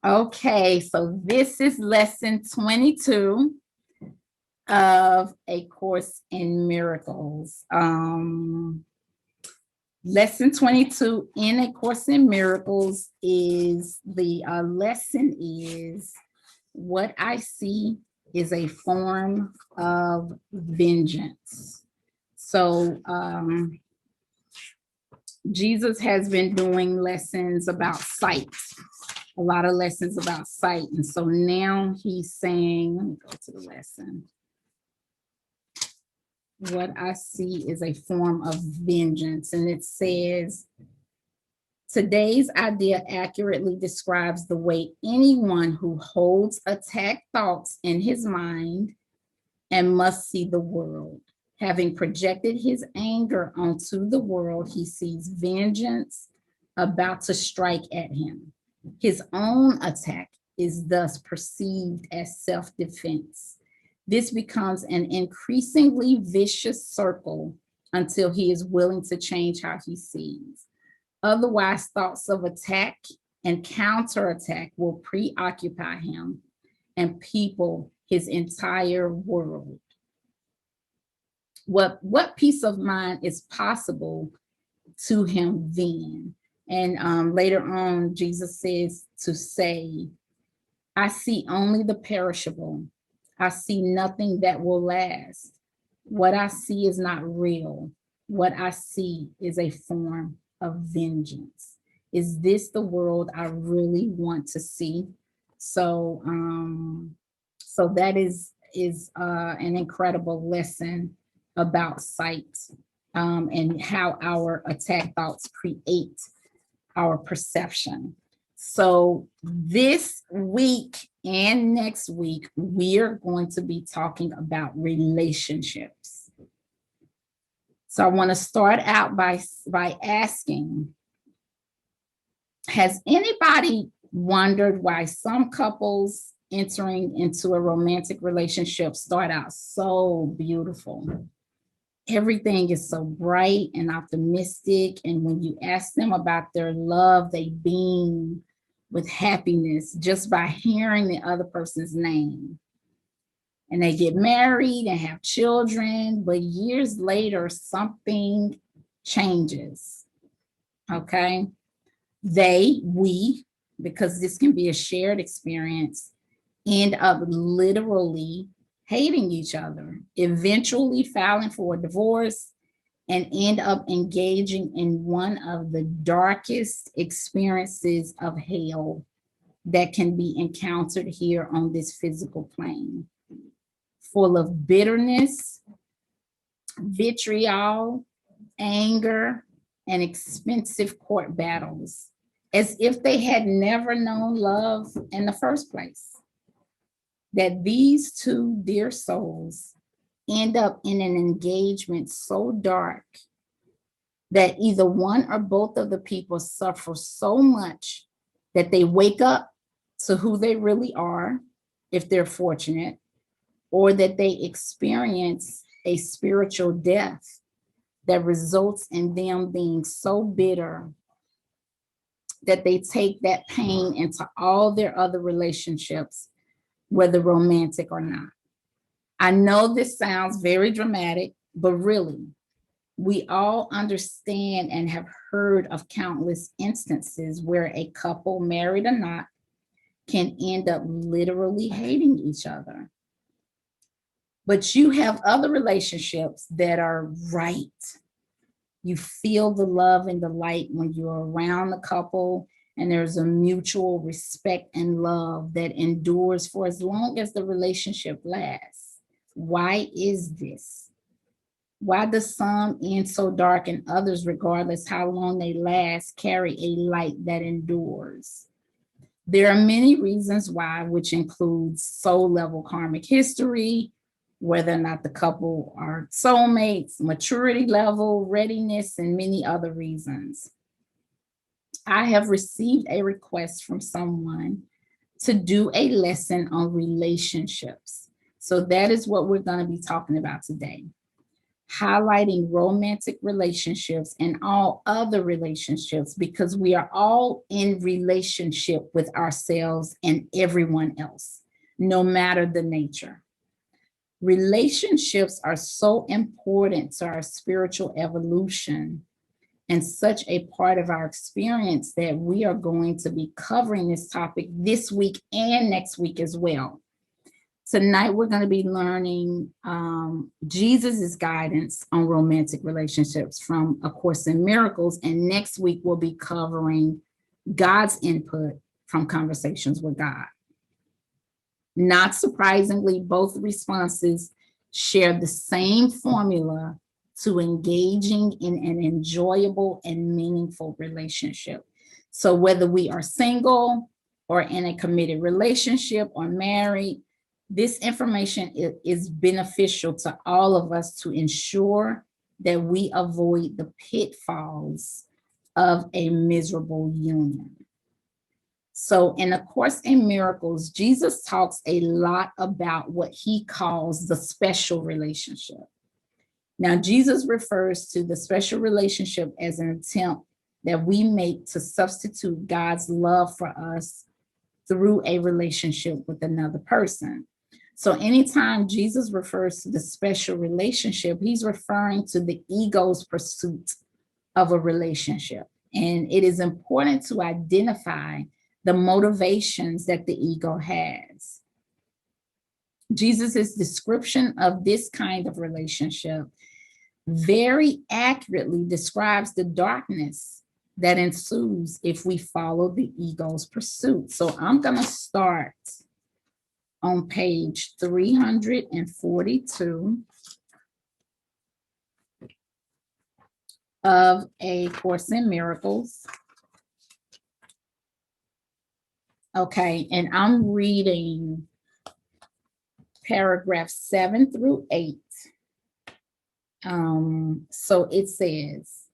Okay, so this is lesson 22 of A Course in Miracles. Lesson 22 in A Course in Miracles is the lesson is what I see is a form of vengeance. So Jesus has been doing lessons about sight, a lot of lessons about sight. And so now he's saying, let me go to the lesson. What I see is a form of vengeance. And it says, today's idea accurately describes the way anyone who holds attack thoughts in his mind and must see the world. Having projected his anger onto the world, he sees vengeance about to strike at him. His own attack is thus perceived as self-defense. This becomes an increasingly vicious circle until he is willing to change how he sees. Otherwise, thoughts of attack and counterattack will preoccupy him and people his entire world. What peace of mind is possible to him then? And later on, Jesus says to say, I see only the perishable. I see nothing that will last. What I see is not real. What I see is a form of vengeance. Is this the world I really want to see? So, so that is an incredible lesson about sight, and how our attack thoughts create our perception. So this week and next week, we are going to be talking about relationships. So I want to start out by asking, has anybody wondered why some couples entering into a romantic relationship start out so beautiful? Everything is so bright and optimistic. And when you ask them about their love, they beam with happiness just by hearing the other person's name. And they get married and have children, but years later, something changes. Okay. We, because this can be a shared experience, end up literally hating each other, eventually filing for a divorce, and end up engaging in one of the darkest experiences of hell that can be encountered here on this physical plane, full of bitterness, vitriol, anger, and expensive court battles, as if they had never known love in the first place. That these two dear souls end up in an engagement so dark that either one or both of the people suffer so much that they wake up to who they really are, if they're fortunate, or that they experience a spiritual death that results in them being so bitter that they take that pain into all their other relationships, whether romantic or not. I know this sounds very dramatic, but really, we all understand and have heard of countless instances where a couple, married or not, can end up literally hating each other. But you have other relationships that are right. You feel the love and the light when you're around the couple, and there's a mutual respect and love that endures for as long as the relationship lasts. Why is this? Why does some end so dark and others, regardless how long they last, carry a light that endures? There are many reasons why, which includes soul level karmic history, whether or not the couple are soulmates, maturity level, readiness, and many other reasons. I have received a request from someone to do a lesson on relationships. So that is what we're going to be talking about today. highlighting romantic relationships and all other relationships because we are all in relationship with ourselves and everyone else, no matter the nature. Relationships are so important to our spiritual evolution and such a part of our experience that we are going to be covering this topic this week and next week as well. Tonight, we're going to be learning Jesus's guidance on romantic relationships from A Course in Miracles. And next week, we'll be covering God's input from Conversations with God. Not surprisingly, both responses share the same formula to engaging in an enjoyable and meaningful relationship. So whether we are single or in a committed relationship or married, this information is beneficial to all of us to ensure that we avoid the pitfalls of a miserable union. So in A Course in Miracles, Jesus talks a lot about what he calls the special relationship. Now, Jesus refers to the special relationship as an attempt that we make to substitute God's love for us through a relationship with another person. So anytime Jesus refers to the special relationship, he's referring to the ego's pursuit of a relationship. And it is important to identify the motivations that the ego has. Jesus's description of this kind of relationship very accurately describes the darkness that ensues if we follow the ego's pursuit. So I'm going to start on page 342 of A Course in Miracles. Okay, and I'm reading paragraphs 7 through 8. So it says,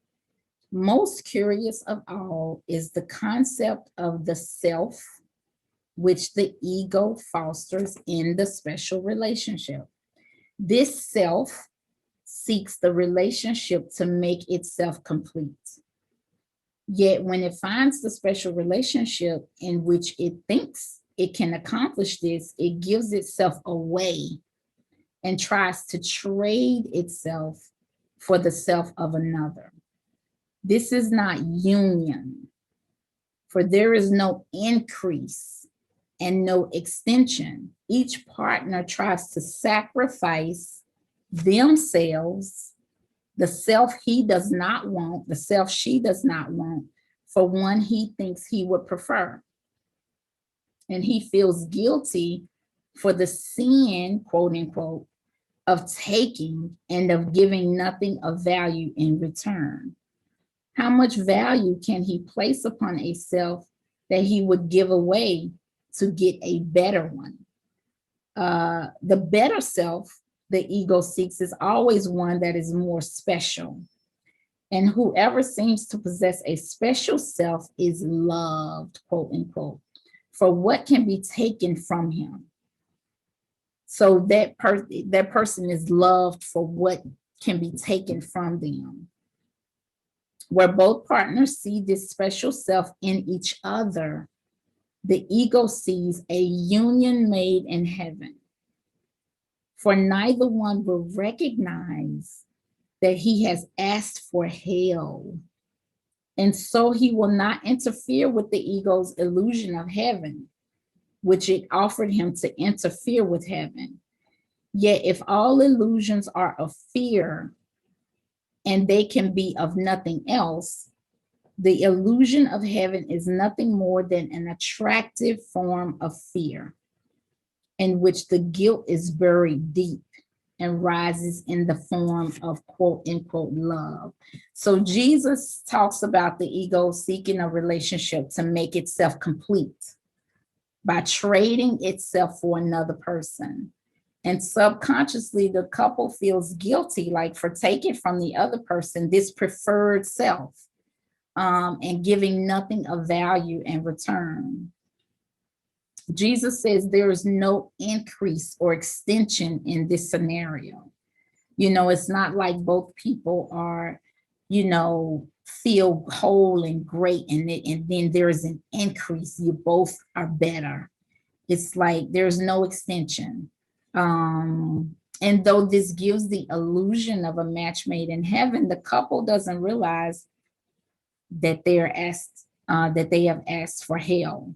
most curious of all is the concept of the self, which the ego fosters in the special relationship. This self seeks the relationship to make itself complete. Yet when it finds the special relationship in which it thinks it can accomplish this, it gives itself away and tries to trade itself for the self of another. This is not union, for there is no increase and no extension. Each partner tries to sacrifice themselves, the self he does not want, the self she does not want, for one he thinks he would prefer. And he feels guilty for the sin, quote unquote, of taking and of giving nothing of value in return. How much value can he place upon a self that he would give away to get a better one? The better self the ego seeks is always one that is more special. And whoever seems to possess a special self is loved, quote unquote, for what can be taken from him. So that person is loved for what can be taken from them. Where both partners see this special self in each other, the ego sees a union made in heaven. For neither one will recognize that he has asked for hell. And so he will not interfere with the ego's illusion of heaven, which it offered him to interfere with heaven. Yet if all illusions are of fear and they can be of nothing else, the illusion of heaven is nothing more than an attractive form of fear in which the guilt is buried deep and rises in the form of quote unquote love. So Jesus talks about the ego seeking a relationship to make itself complete by trading itself for another person. And subconsciously, the couple feels guilty, like for taking from the other person this preferred self and giving nothing of value in return. Jesus says there is no increase or extension in this scenario. It's not like both people are, feel whole and great, and then there's an increase. You both are better. It's like there's no extension. And though this gives the illusion of a match made in heaven, the couple doesn't realize that that they have asked for hell.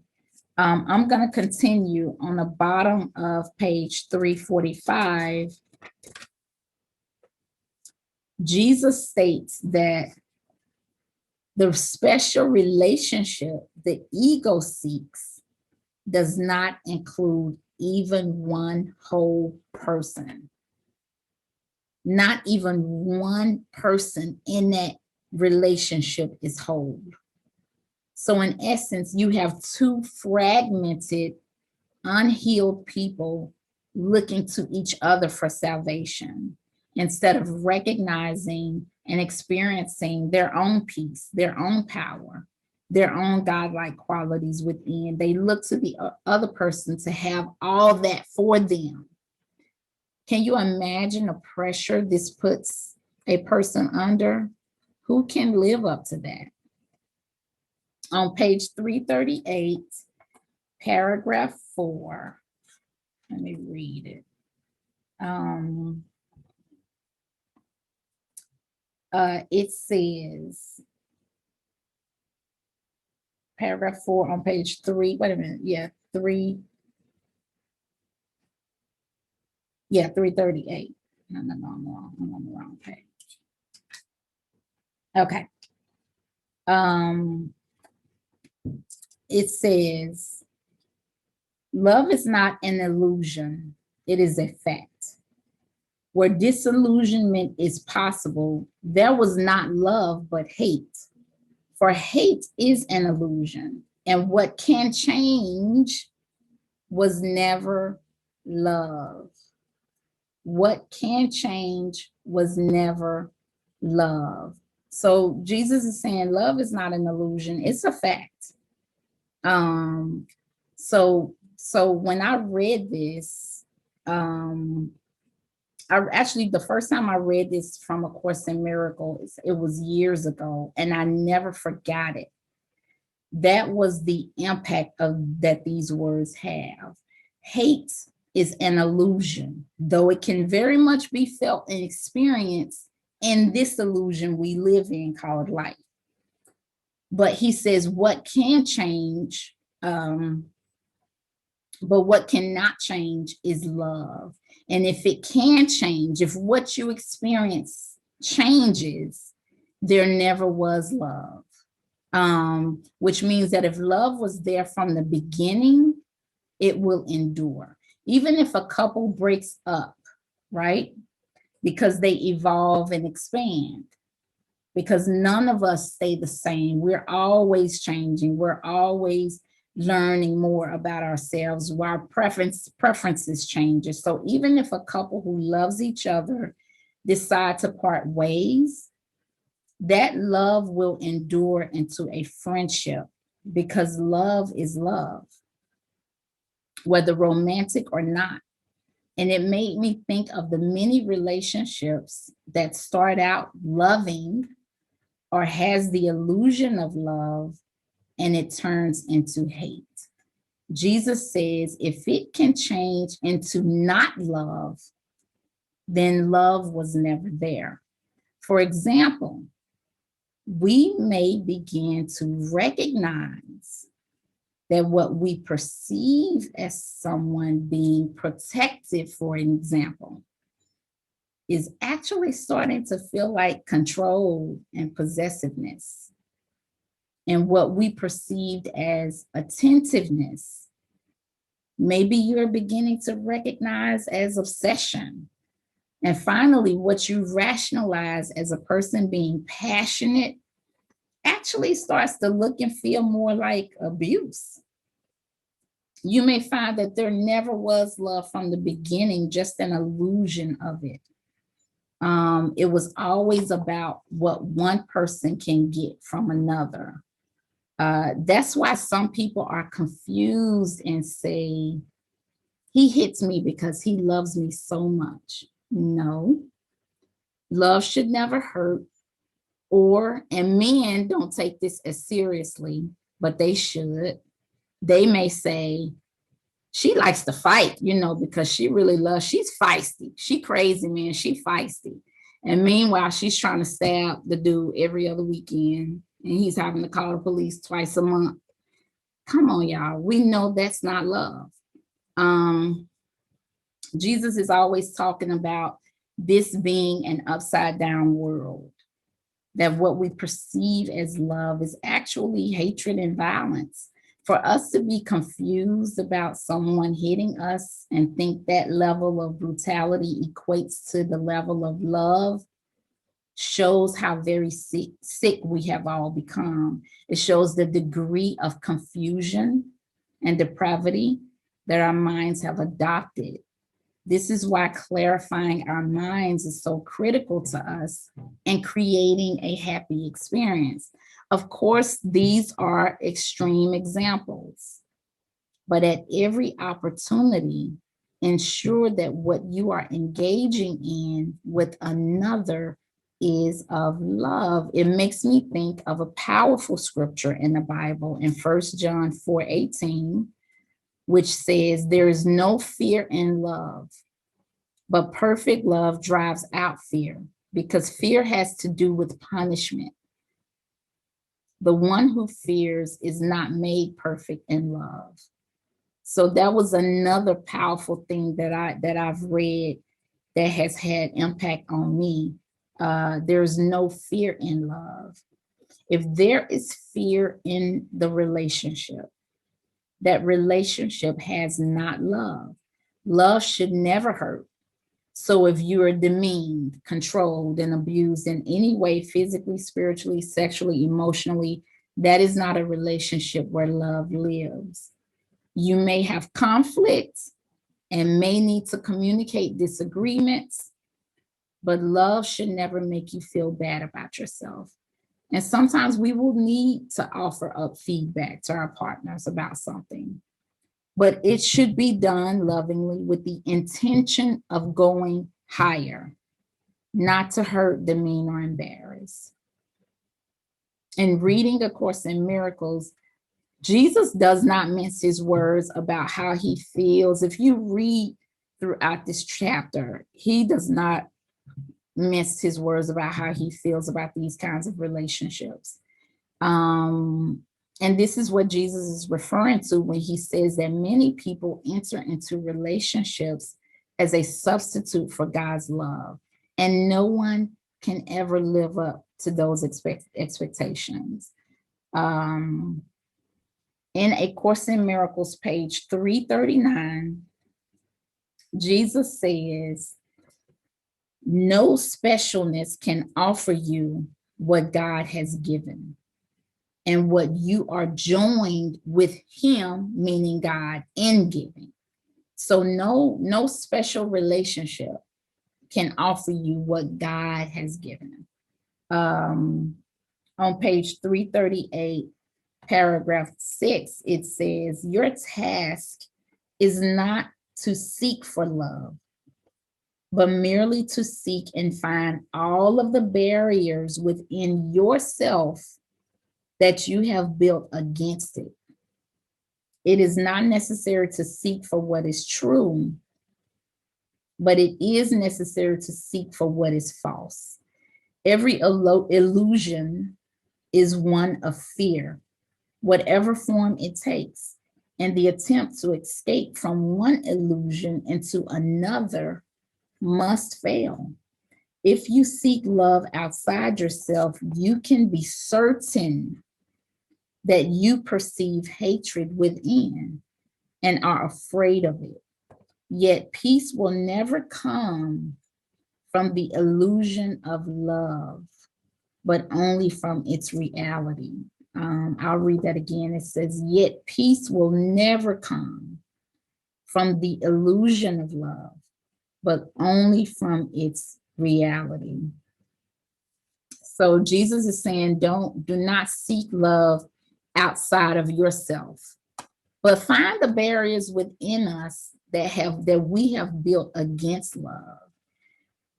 I'm going to continue on the bottom of page 345. Jesus states that the special relationship the ego seeks does not include even one whole person. Not even one person in that relationship is whole. So in essence, you have two fragmented, unhealed people looking to each other for salvation instead of recognizing and experiencing their own peace, their own power, their own godlike qualities within. They look to the other person to have all that for them. Can you imagine the pressure this puts a person under? Who can live up to that? On page 338, paragraph 4, let me read it. It says, paragraph 4 on page 3, wait a minute, 338. No, I'm wrong. I'm on the wrong page. Okay. It says, love is not an illusion, it is a fact. Where disillusionment is possible, there was not love but hate. For hate is an illusion, and what can change was never love. What can change was never love. So Jesus is saying love is not an illusion, it's a fact. So when I read this, the first time I read this from A Course in Miracles, it was years ago, and I never forgot it. That was the impact that these words have. Hate is an illusion, though it can very much be felt and experienced in this illusion we live in called life. But he says what can change, but what cannot change is love. And if it can change, if what you experience changes, there never was love. Which means that if love was there from the beginning, it will endure. Even if a couple breaks up, right? Because they evolve and expand. Because none of us stay the same. We're always changing. We're always learning more about ourselves while preferences changes. So even if a couple who loves each other decide to part ways, that love will endure into a friendship because love is love, whether romantic or not. And it made me think of the many relationships that start out loving or has the illusion of love and it turns into hate. Jesus says if it can change into not love, then love was never there. For example, we may begin to recognize that what we perceive as someone being protective, for an example, is actually starting to feel like control and possessiveness. And what we perceived as attentiveness, maybe you're beginning to recognize as obsession. And finally, what you rationalize as a person being passionate actually starts to look and feel more like abuse. You may find that there never was love from the beginning, just an illusion of it. It was always about what one person can get from another. That's why some people are confused and say, he hits me because he loves me so much. No, Love should never hurt, and men don't take this as seriously, but they should. They may say, she likes to fight, because she really loves, she's feisty. She crazy, man. She feisty. And meanwhile, she's trying to stab the dude every other weekend, and he's having to call the police twice a month. Come on, y'all. We know that's not love. Jesus is always talking about this being an upside down world, that what we perceive as love is actually hatred and violence. For us to be confused about someone hitting us and think that level of brutality equates to the level of love shows how very sick we have all become. It shows the degree of confusion and depravity that our minds have adopted. This is why clarifying our minds is so critical to us and creating a happy experience. Of course, these are extreme examples, but at every opportunity, ensure that what you are engaging in with another is of love. It makes me think of a powerful scripture in the Bible in 1 John 4:18, which says, there is no fear in love, but perfect love drives out fear, because fear has to do with punishment. The one who fears is not made perfect in love. So that was another powerful thing that I've read that has had impact on me. There's no fear in love. If there is fear in the relationship, that relationship has not love. Love should never hurt. So if you are demeaned, controlled, and abused in any way, physically, spiritually, sexually, emotionally, that is not a relationship where love lives. You may have conflicts and may need to communicate disagreements, but love should never make you feel bad about yourself. And sometimes we will need to offer up feedback to our partners about something, but it should be done lovingly with the intention of going higher, not to hurt, demean, or embarrass. In reading A Course in Miracles, Jesus does not mince his words about how he feels. If you read throughout this chapter, he does not mince his words about how he feels about these kinds of relationships. And this is what Jesus is referring to when he says that many people enter into relationships as a substitute for God's love, and no one can ever live up to those expectations. In A Course in Miracles, page 339, Jesus says, no specialness can offer you what God has given, and what you are joined with him, meaning God, in giving. So no special relationship can offer you what God has given. On page 338, paragraph 6, it says, your task is not to seek for love, but merely to seek and find all of the barriers within yourself that you have built against it. It is not necessary to seek for what is true, but it is necessary to seek for what is false. Every illusion is one of fear, whatever form it takes, and the attempt to escape from one illusion into another must fail. If you seek love outside yourself, you can be certain that you perceive hatred within and are afraid of it. Yet peace will never come from the illusion of love, but only from its reality. I'll read that again. It says, yet peace will never come from the illusion of love, but only from its reality. So Jesus is saying, do not seek love outside of yourself, but find the barriers within us that we have built against love.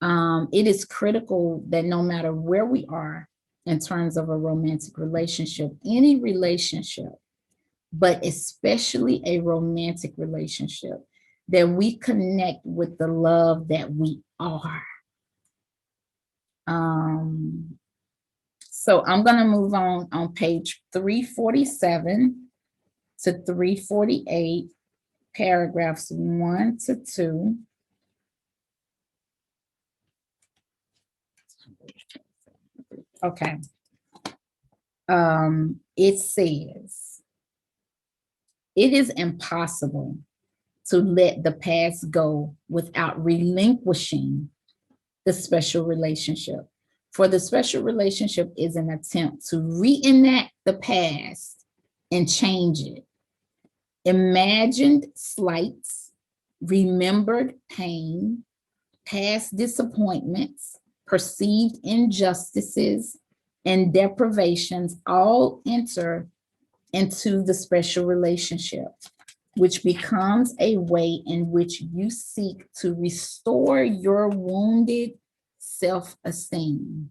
It is critical that no matter where we are in terms of a romantic relationship, any relationship, but especially a romantic relationship, that we connect with the love that we are. So I'm going to move on page 347 to 348, paragraphs 1 to 2. Okay. It says, it is impossible to let the past go without relinquishing the special relationship. For the special relationship is an attempt to reenact the past and change it. Imagined slights, remembered pain, past disappointments, perceived injustices, and deprivations all enter into the special relationship, which becomes a way in which you seek to restore your wounded self-esteem.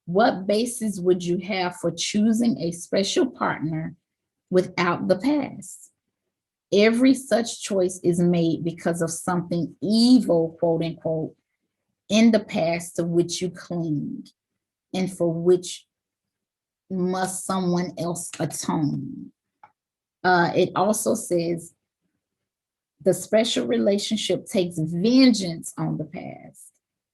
What basis would you have for choosing a special partner without the past? Every such choice is made because of something evil, quote unquote, in the past to which you cling and for which must someone else atone. It also says the special relationship takes vengeance on the past.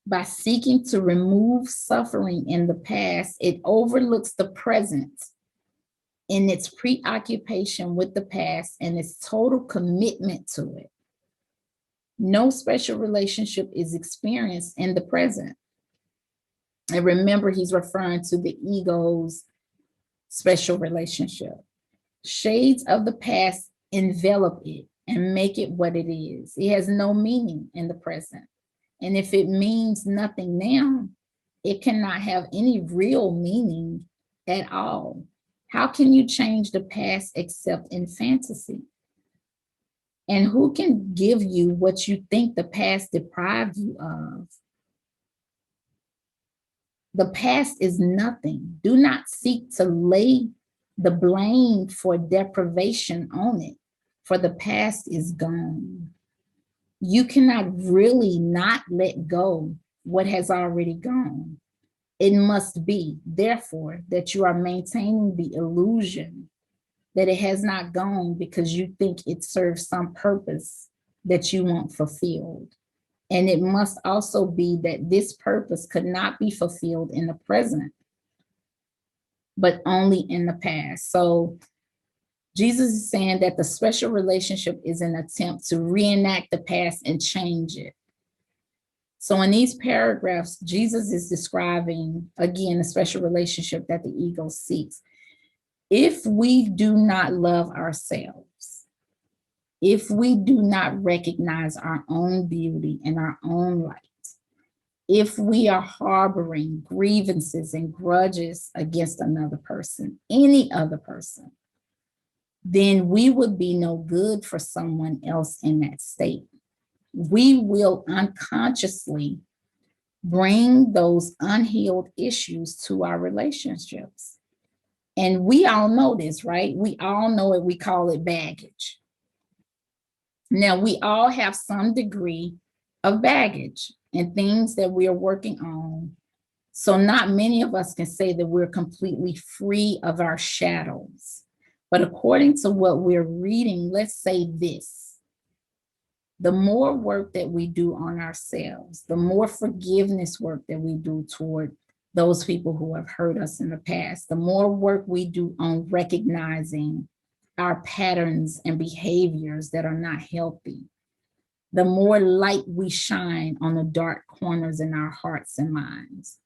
By seeking to remove suffering in the past, it overlooks the present in its preoccupation with the past and its total commitment to it. No special relationship is experienced in the present. And remember, he's referring to the ego's special relationship. Shades of the past envelop it and make it what it is. It has no meaning in the present. And if it means nothing now, it cannot have any real meaning at all. How can you change the past except in fantasy? And who can give you what you think the past deprived you of? The past is nothing. Do not seek to lay the blame for deprivation on it, for the past is gone. You cannot really not let go what has already gone. It must be, therefore, that you are maintaining the illusion that it has not gone because you think it serves some purpose that you want fulfilled. And it must also be that this purpose could not be fulfilled in the present, but only in the past. So Jesus is saying that the special relationship is an attempt to reenact the past and change it. So in these paragraphs, Jesus is describing, again, the special relationship that the ego seeks. If we do not love ourselves, if we do not recognize our own beauty and our own light, if we are harboring grievances and grudges against another person, any other person, then we would be no good for someone else in that state. We will unconsciously bring those unhealed issues to our relationships. And we all know this, right? We all know it. We call it baggage. Now, we all have some degree of baggage and things that we are working on. So not many of us can say that we're completely free of our shadows. But according to what we're reading, let's say this: the more work that we do on ourselves, the more forgiveness work that we do toward those people who have hurt us in the past, the more work we do on recognizing our patterns and behaviors that are not healthy, the more light we shine on the dark corners in our hearts and minds,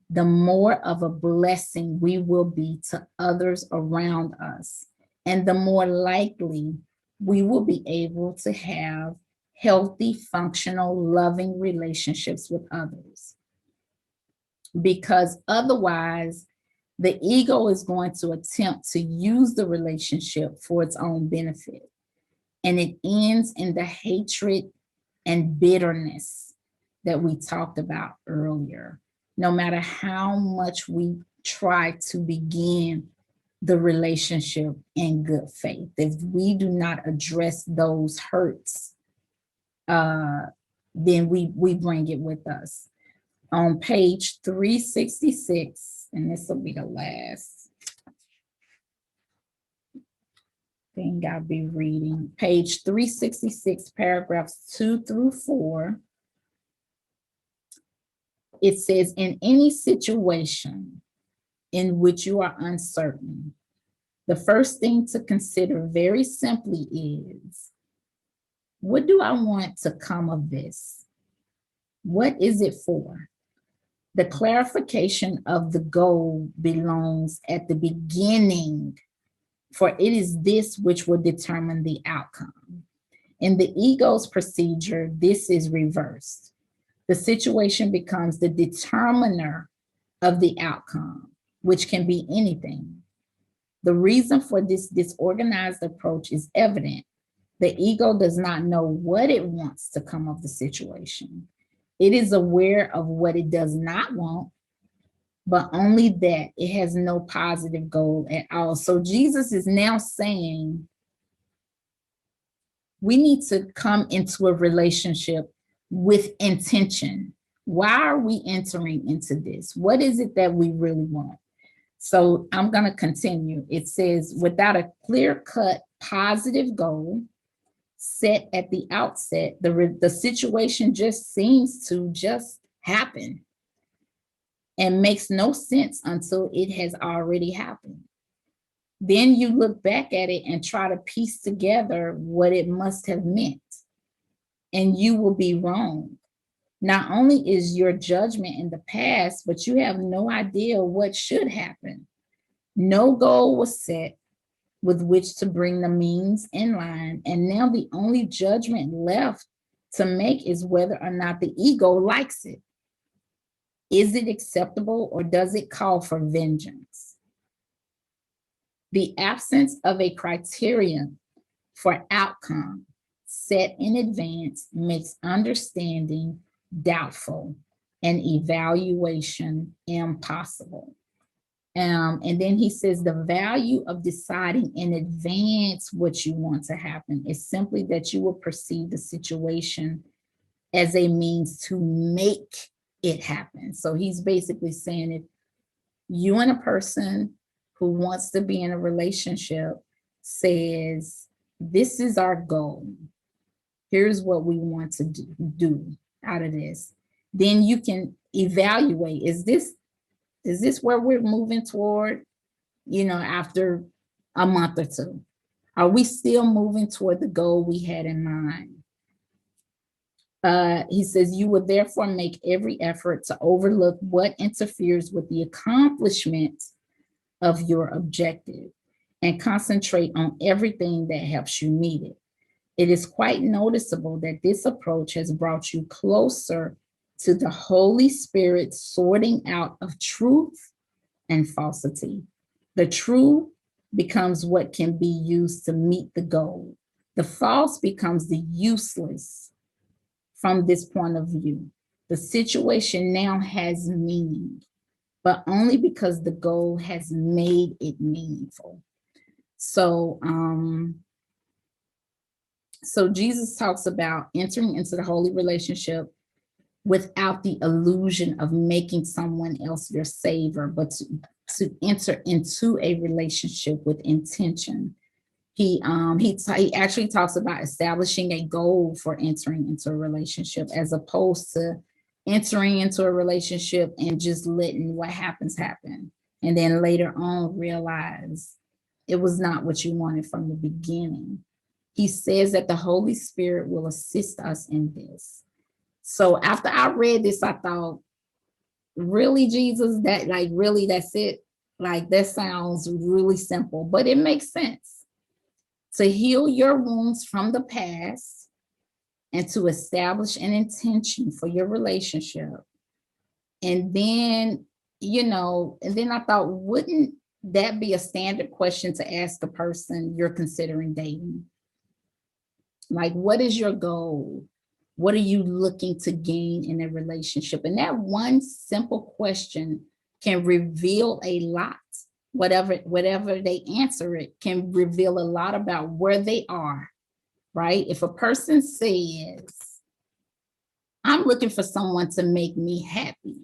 the more of a blessing we will be to others around us, and the more likely we will be able to have healthy, functional, loving relationships with others. Because otherwise, the ego is going to attempt to use the relationship for its own benefit. And it ends in the hatred and bitterness that we talked about earlier. No matter how much we try to begin the relationship in good faith, if we do not address those hurts, then we bring it with us. On page 366, and this will be the last thing I'll be reading, page 366, paragraphs 2 through 4. It says, in any situation in which you are uncertain, the first thing to consider very simply is, what do I want to come of this? What is it for? The clarification of the goal belongs at the beginning, for it is this which will determine the outcome. In the ego's procedure, this is reversed. The situation becomes the determiner of the outcome, which can be anything. The reason for this disorganized approach is evident. The ego does not know what it wants to come of the situation. It is aware of what it does not want, but only that it has no positive goal at all. So Jesus is now saying we need to come into a relationship with intention. Why are we entering into this? What is it that we really want? So I'm going to continue. It says, without a clear-cut positive goal set at the outset, the situation just seems to just happen and makes no sense until it has already happened. Then you look back at it and try to piece together what it must have meant, and you will be wrong. Not only is your judgment in the past, but you have no idea what should happen. No goal was set with which to bring the means in line, and now the only judgment left to make is whether or not the ego likes it. Is it acceptable, or does it call for vengeance? The absence of a criterion for outcome set in advance makes understanding doubtful and evaluation impossible. And then he says the value of deciding in advance what you want to happen is simply that you will perceive the situation as a means to make it happen. So he's basically saying, if you and a person who wants to be in a relationship says, this is our goal, here's what we want to do out of this, then you can evaluate, is this where we're moving toward, after a month or two? Are we still moving toward the goal we had in mind? He says, you will therefore make every effort to overlook what interferes with the accomplishment of your objective and concentrate on everything that helps you meet it. It is quite noticeable that this approach has brought you closer to the Holy Spirit sorting out of truth and falsity. The true becomes what can be used to meet the goal. The false becomes the useless from this point of view. The situation now has meaning, but only because the goal has made it meaningful. So Jesus talks about entering into the holy relationship without the illusion of making someone else your savior, but to enter into a relationship with intention. He actually talks about establishing a goal for entering into a relationship, as opposed to entering into a relationship and just letting what happens happen, and then later on realize it was not what you wanted from the beginning. He says that the Holy Spirit will assist us in this. So after I read this, I thought, really, Jesus, that's it? Like, that sounds really simple, but it makes sense. To heal your wounds from the past and to establish an intention for your relationship. And then, I thought, wouldn't that be a standard question to ask the person you're considering dating? Like, what is your goal? What are you looking to gain in a relationship? And that one simple question can reveal a lot. Whatever they answer, it can reveal a lot about where they are, right? If a person says, I'm looking for someone to make me happy,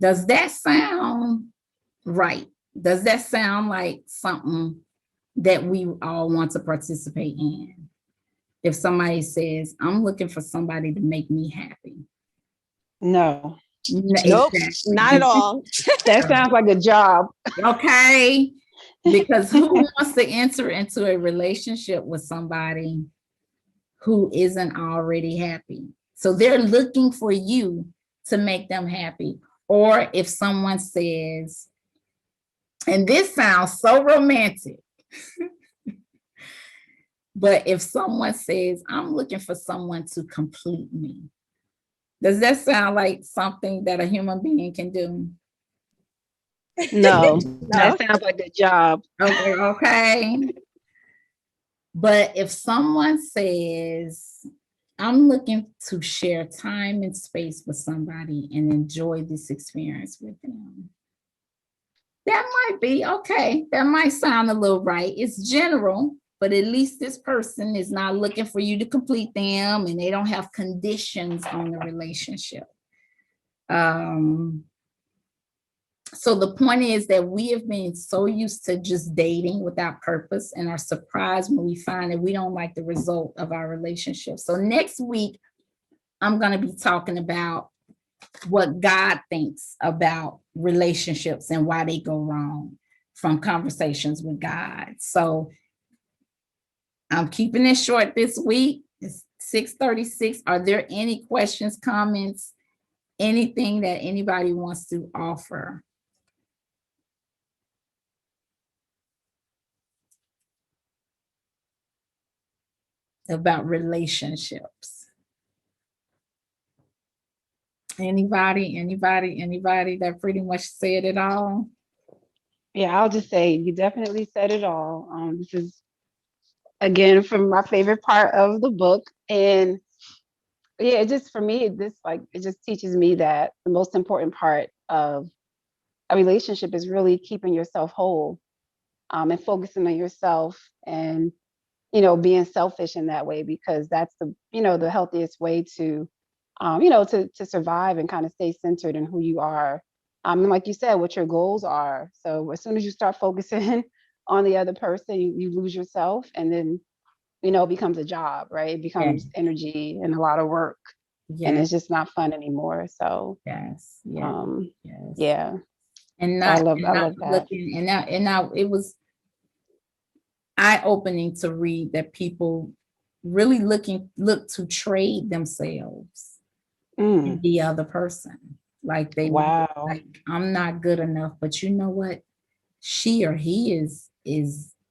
does that sound right? Does that sound like something that we all want to participate in? If somebody says, I'm looking for somebody to make me happy. No. Nope, Exactly. not at all. That sounds like a job. Okay. Because who wants to enter into a relationship with somebody who isn't already happy? So they're looking for you to make them happy. Or if someone says, and this sounds so romantic, but if someone says, I'm looking for someone to complete me, does that sound like something that a human being can do? No, No. that sounds like a job. Okay. But if someone says, I'm looking to share time and space with somebody and enjoy this experience with them, that might be okay. That might sound a little right. It's general, but at least this person is not looking for you to complete them and they don't have conditions on the relationship. So the point is that we have been so used to just dating without purpose and are surprised when we find that we don't like the result of our relationship. So next week, I'm going to be talking about what God thinks about relationships and why they go wrong from Conversations with God. So I'm keeping it short this week. It's 6:36. Are there any questions, comments, anything that anybody wants to offer? About relationships? Anybody that pretty much said it all? Yeah, I'll just say you definitely said it all. This is again from my favorite part of the book. And yeah, it just for me, this like it just teaches me that the most important part of a relationship is really keeping yourself whole, and focusing on yourself and being selfish in that way, because that's the healthiest way to to survive and kind of stay centered in who you are. And like you said, what your goals are. So as soon as you start focusing on the other person, you lose yourself, and then it becomes a job, right? It Yeah. becomes energy and a lot of work, and Yes. it's just not fun anymore. So Yes. Yes. yeah. And So I not love that. looking, and now it was eye-opening to read that people really look to trade themselves in the other person. Like Wow. like, I'm not good enough, but you know what? She or he is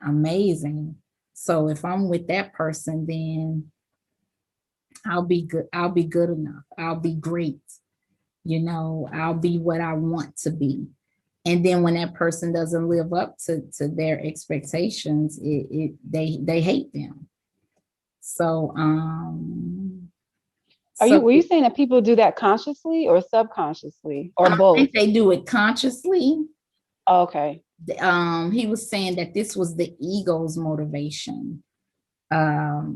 amazing. So if I'm with that person, then I'll be good. I'll be good enough. I'll be great. I'll be what I want to be. And then when that person doesn't live up to their expectations, they hate them. So Were you saying that people do that consciously or subconsciously or I both? think they do it consciously. Oh, okay. He was saying that this was the ego's motivation. Got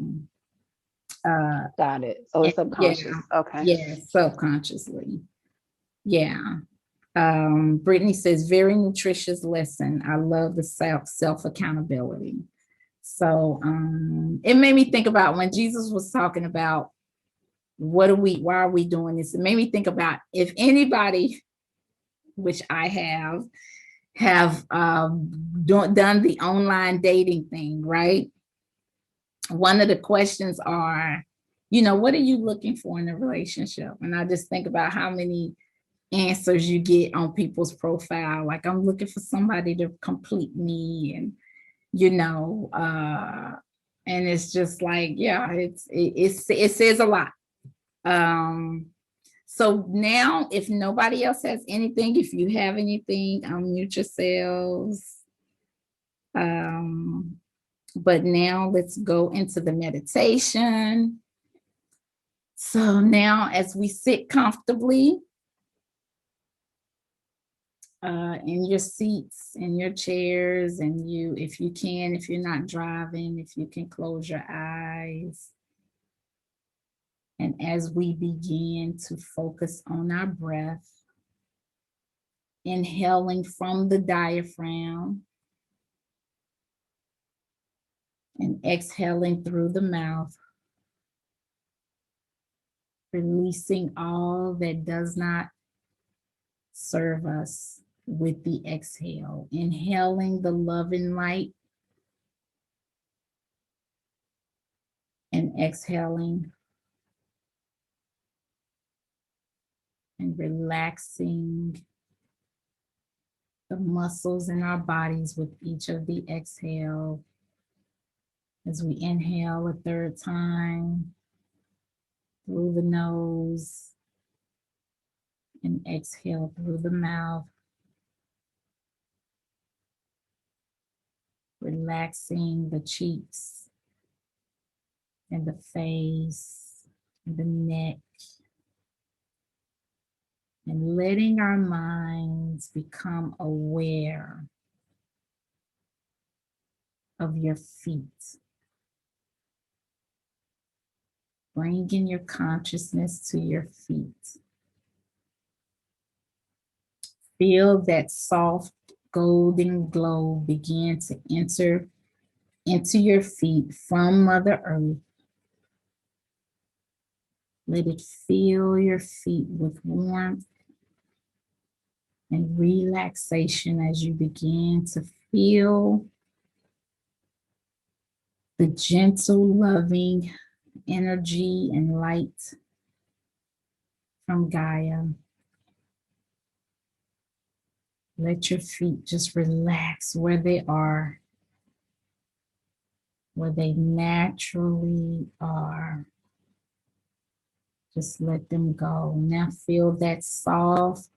it. So it's subconscious. Okay. Yeah, subconsciously. Yeah. Brittany says, very nutritious lesson. I love the self accountability. So it made me think about when Jesus was talking about why are we doing this? It made me think about if anybody, which I have done the online dating thing, right? One of the questions are, what are you looking for in a relationship? And I just think about how many answers you get on people's profile. Like, I'm looking for somebody to complete me, and and it's just like, yeah, it says a lot. So now, if nobody else has anything, if you have anything, unmute yourselves. But now let's go into the meditation. So now as we sit comfortably in your seats, in your chairs, and you, if you can, if you're not driving, if you can close your eyes. And as we begin to focus on our breath, inhaling from the diaphragm and exhaling through the mouth, releasing all that does not serve us with the exhale, inhaling the loving light and exhaling and relaxing the muscles in our bodies with each of the exhale. As we inhale a third time through the nose and exhale through the mouth, relaxing the cheeks and the face and the neck, and letting our minds become aware of your feet. Bringing your consciousness to your feet. Feel that soft golden glow begin to enter into your feet from Mother Earth. Let it fill your feet with warmth and relaxation as you begin to feel the gentle, loving energy and light from Gaia. Let your feet just relax where they are, where they naturally are. Just let them go. Now feel that soft,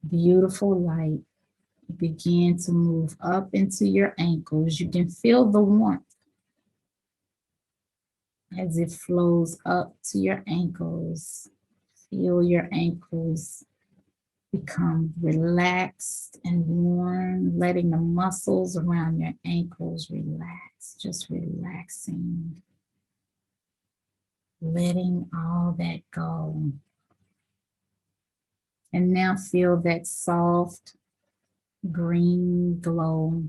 beautiful light begin to move up into your ankles. You can feel the warmth as it flows up to your ankles. Feel your ankles become relaxed and warm, letting the muscles around your ankles relax, just relaxing, letting all that go. And now feel that soft green glow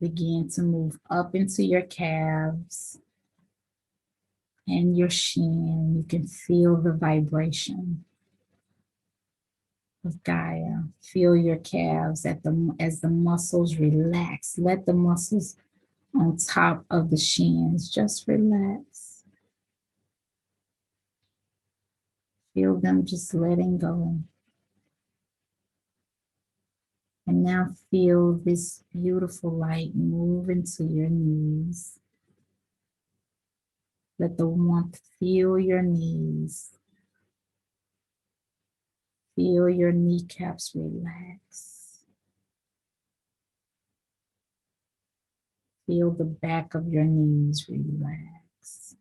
begin to move up into your calves and your shin. You can feel the vibration of Gaia. Feel your calves as the muscles relax. Let the muscles on top of the shins just relax. Feel them just letting go. And now feel this beautiful light move into your knees. Let the warmth feel your knees. Feel your kneecaps relax. Feel the back of your knees relax.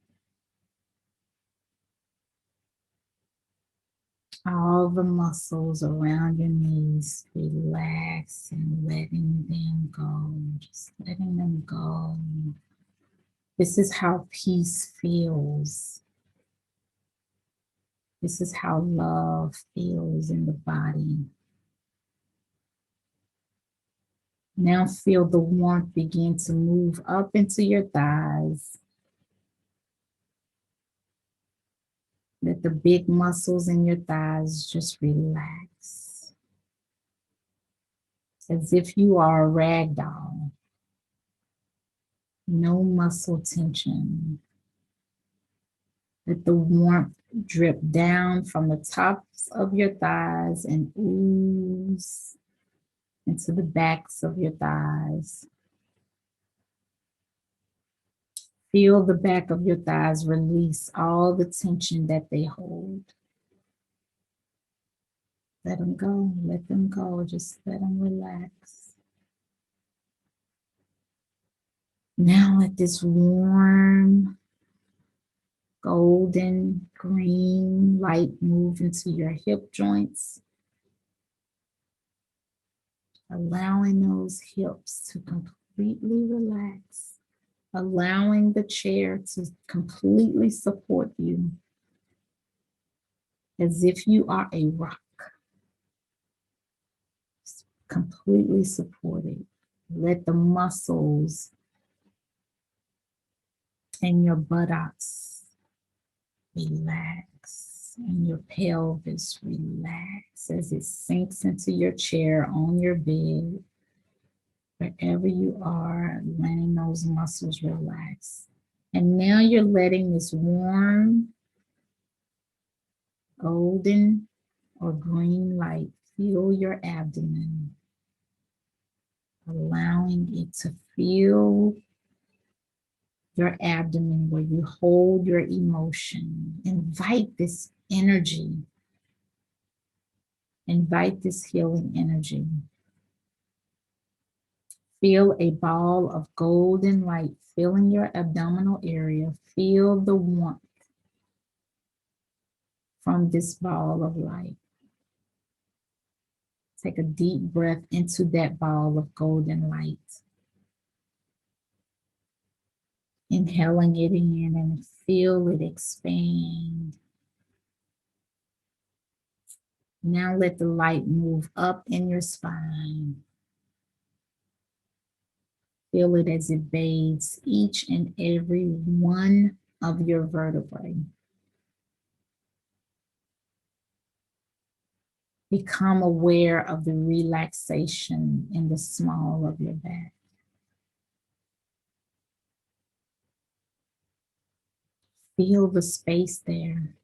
All the muscles around your knees relax and letting them go. Just letting them go. This is how peace feels. This is how love feels in the body. Now feel the warmth begin to move up into your thighs. Let the big muscles in your thighs just relax. As if you are a rag doll. No muscle tension. Let the warmth drip down from the tops of your thighs and ooze into the backs of your thighs. Feel the back of your thighs release all the tension that they hold. Let them go, let them go, just let them relax. Now let this warm golden green light move into your hip joints, allowing those hips to completely relax, allowing the chair to completely support you as if you are a rock, completely supported. Let the muscles in your buttocks relax and your pelvis relax as it sinks into your chair on your bed. Wherever you are, letting those muscles relax. And now you're letting this warm, golden, or green light fill your abdomen, allowing it to fill your abdomen where you hold your emotion. Invite this energy. Invite this healing energy. Feel a ball of golden light filling your abdominal area. Feel the warmth from this ball of light. Take a deep breath into that ball of golden light. Inhaling it in and feel it expand. Now let the light move up in your spine. Feel it as it bathes each and every one of your vertebrae. Become aware of the relaxation in the small of your back. Feel the space there.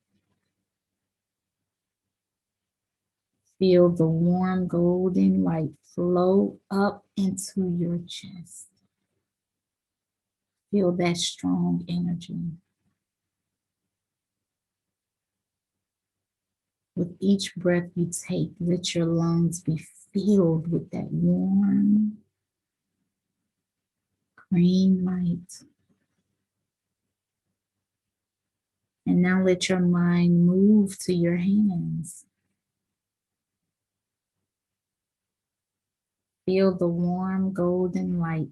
Feel the warm golden light flow up into your chest. Feel that strong energy. With each breath you take, let your lungs be filled with that warm green light. And now let your mind move to your hands. Feel the warm golden light.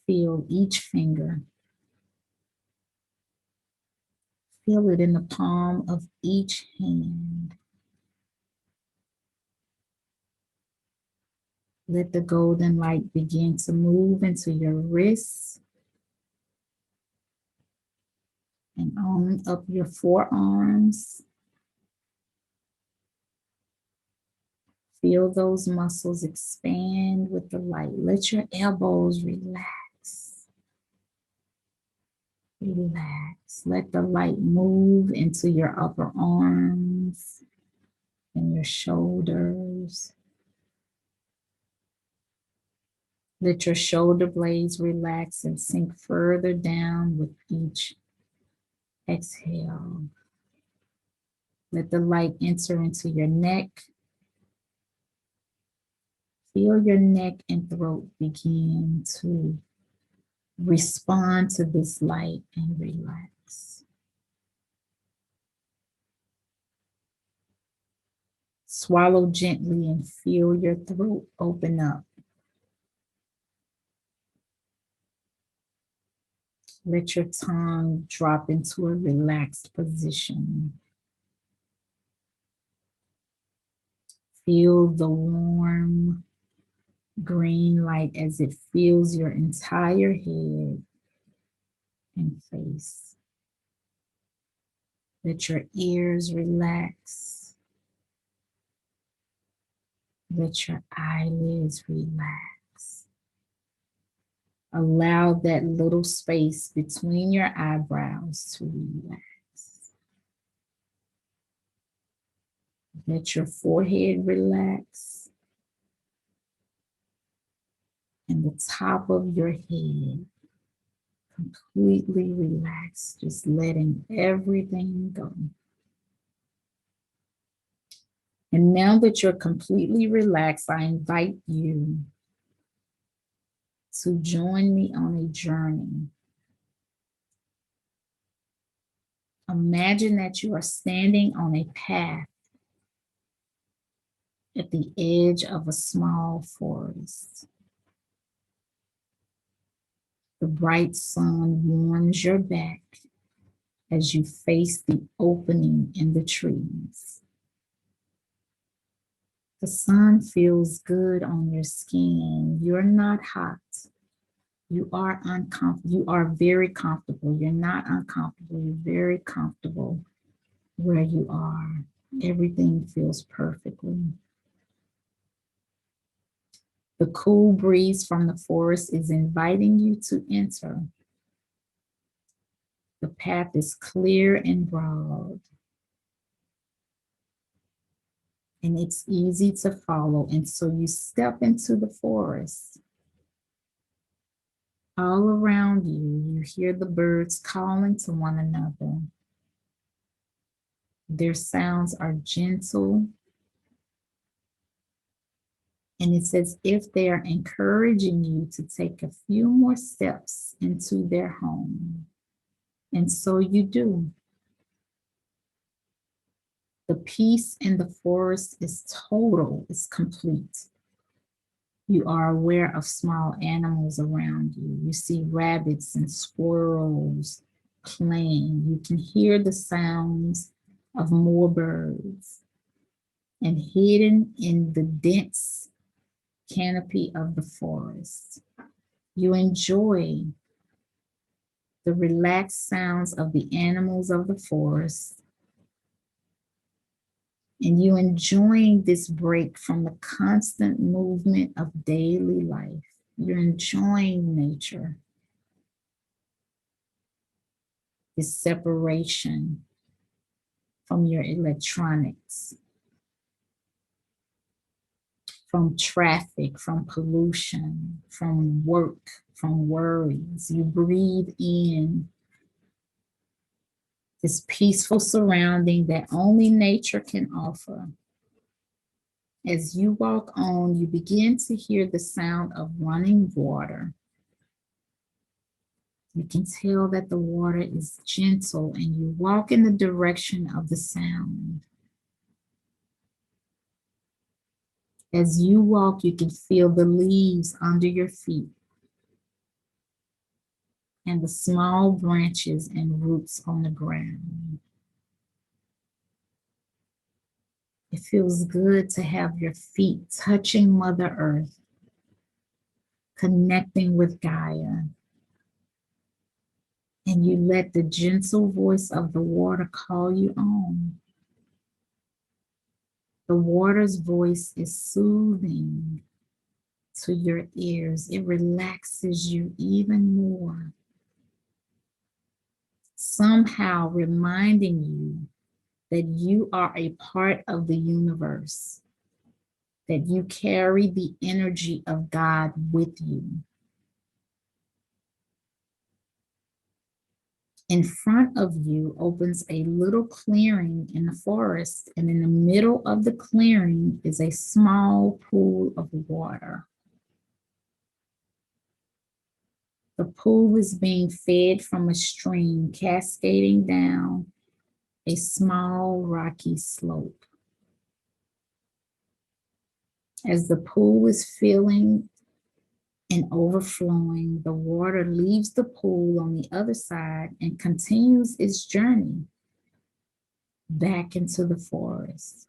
Feel each finger. Feel it in the palm of each hand. Let the golden light begin to move into your wrists and on up your forearms. Feel those muscles expand with the light. Let your elbows relax. Relax. Let the light move into your upper arms and your shoulders. Let your shoulder blades relax and sink further down with each exhale. Let the light enter into your neck. Feel your neck and throat begin to respond to this light and relax. Swallow gently and feel your throat open up. Let your tongue drop into a relaxed position. Feel the warm green light as it fills your entire head and face. Let your ears relax. Let your eyelids relax. Allow that little space between your eyebrows to relax. Let your forehead relax. And the top of your head completely relax, just letting everything go. And now that you're completely relaxed, I invite you to join me on a journey Imagine that you are standing on a path at the edge of a small forest. The bright sun warms your back as you face the opening in the trees. The sun feels good on your skin. You're not hot. You are uncomfortable. You are very comfortable. You're not uncomfortable. You're very comfortable where you are. Everything feels perfectly. The cool breeze from the forest is inviting you to enter. The path is clear and broad, and it's easy to follow. And so you step into the forest. All around you, you hear the birds calling to one another. Their sounds are gentle, and it's as if they are encouraging you to take a few more steps into their home. And so you do. The peace in the forest is total, it's complete. You are aware of small animals around you. You see rabbits and squirrels playing. You can hear the sounds of more birds. And hidden in the dense canopy of the forest, you enjoy the relaxed sounds of the animals of the forest, and you enjoying this break from the constant movement of daily life. You're enjoying nature, this separation from your electronics, from traffic, from pollution, from work, from worries. You breathe in this peaceful surrounding that only nature can offer. As you walk on, you begin to hear the sound of running water. You can tell that the water is gentle, and you walk in the direction of the sound. As you walk, you can feel the leaves under your feet and the small branches and roots on the ground. It feels good to have your feet touching Mother Earth, connecting with Gaia. And you let the gentle voice of the water call you on. The water's voice is soothing to your ears. It relaxes you even more, somehow reminding you that you are a part of the universe, that you carry the energy of God with you. In front of you opens a little clearing in the forest, and in the middle of the clearing is a small pool of water. The pool is being fed from a stream cascading down a small rocky slope. As the pool is filling and overflowing, the water leaves the pool on the other side and continues its journey back into the forest.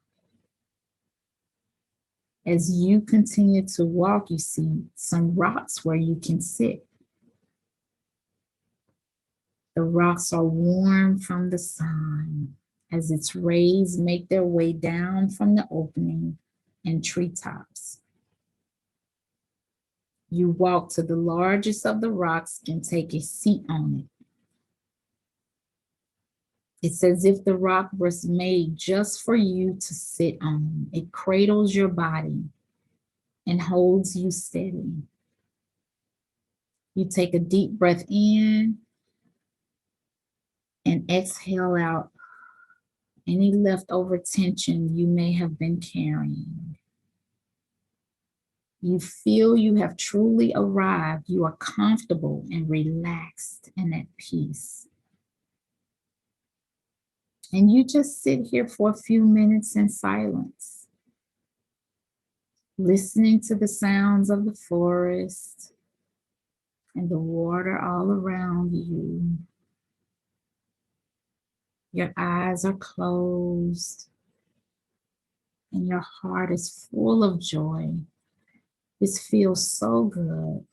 As you continue to walk, you see some rocks where you can sit. The rocks are warm from the sun as its rays make their way down from the opening and treetops. You walk to the largest of the rocks and take a seat on it. It's as if the rock was made just for you to sit on. It cradles your body and holds you steady. You take a deep breath in and exhale out any leftover tension you may have been carrying. You feel you have truly arrived. You are comfortable and relaxed and at peace. And you just sit here for a few minutes in silence, listening to the sounds of the forest and the water all around you. Your eyes are closed and your heart is full of joy. This feels so good.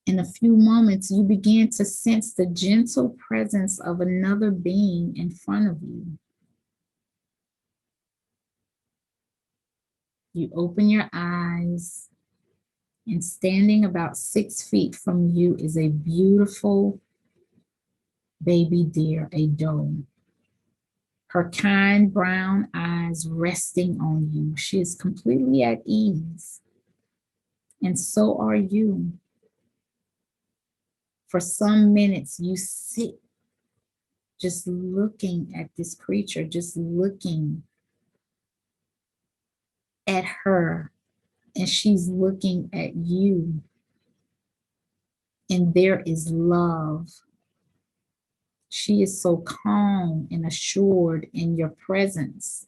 In a few moments, you begin to sense the gentle presence of another being in front of you. You open your eyes, and standing about 6 feet from you is a beautiful baby deer, a doe. Her kind brown eyes resting on you. She is completely at ease, and so are you. For some minutes, you sit just looking at this creature, just looking at her, and she's looking at you. And there is love. She is so calm and assured in your presence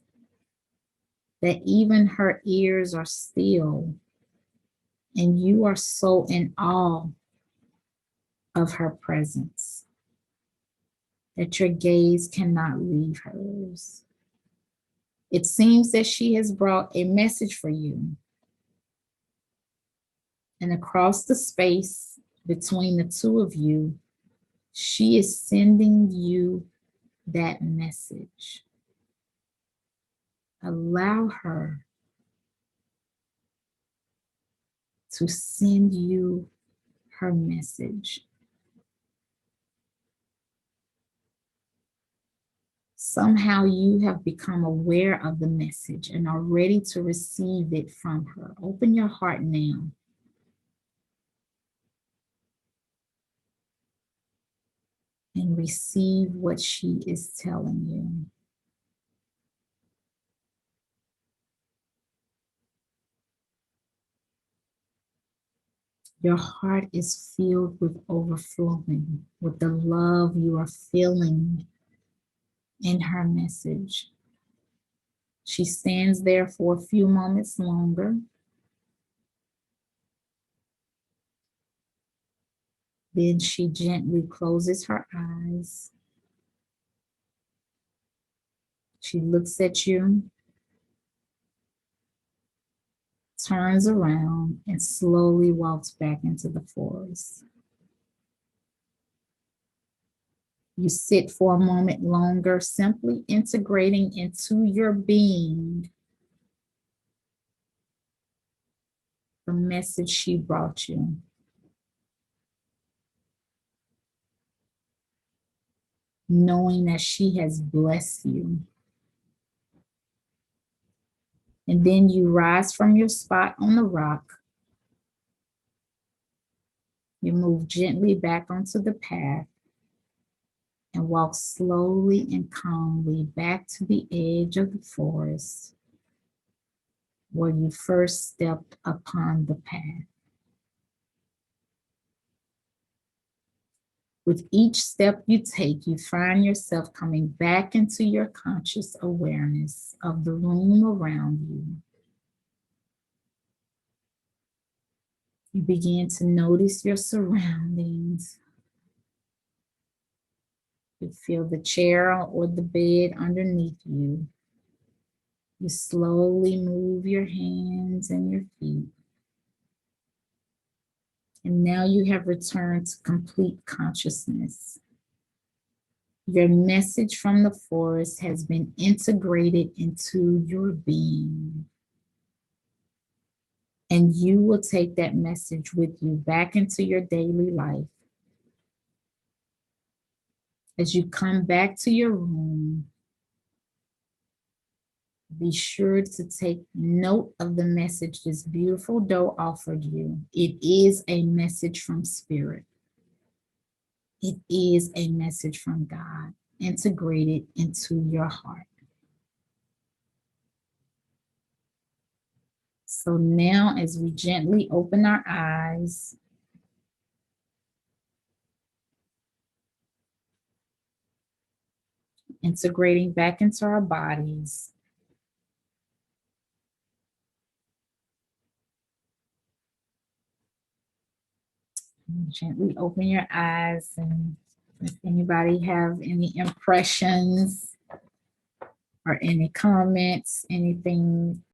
that even her ears are still, and you are so in awe of her presence that your gaze cannot leave hers. It seems that she has brought a message for you. And across the space between the two of you, she is sending you that message. Allow her to send you her message. Somehow you have become aware of the message and are ready to receive it from her. Open your heart now. And receive what she is telling you. Your heart is filled with overflowing with the love you are feeling in her message. She stands there for a few moments longer. Then she gently closes her eyes. She looks at you, turns around, and slowly walks back into the forest. You sit for a moment longer, simply integrating into your being the message she brought you. Knowing that she has blessed you. And then you rise from your spot on the rock. You move gently back onto the path and walk slowly and calmly back to the edge of the forest where you first stepped upon the path. With each step you take, you find yourself coming back into your conscious awareness of the room around you. You begin to notice your surroundings. You feel the chair or the bed underneath you. You slowly move your hands and your feet. And now you have returned to complete consciousness. Your message from the forest has been integrated into your being. And you will take that message with you back into your daily life. As you come back to your room, be sure to take note of the message this beautiful doe offered you. It is a message from Spirit. It is a message from God integrated into your heart. So now, as we gently open our eyes, integrating back into our bodies. Gently open your eyes, and if anybody have any impressions or any comments, anything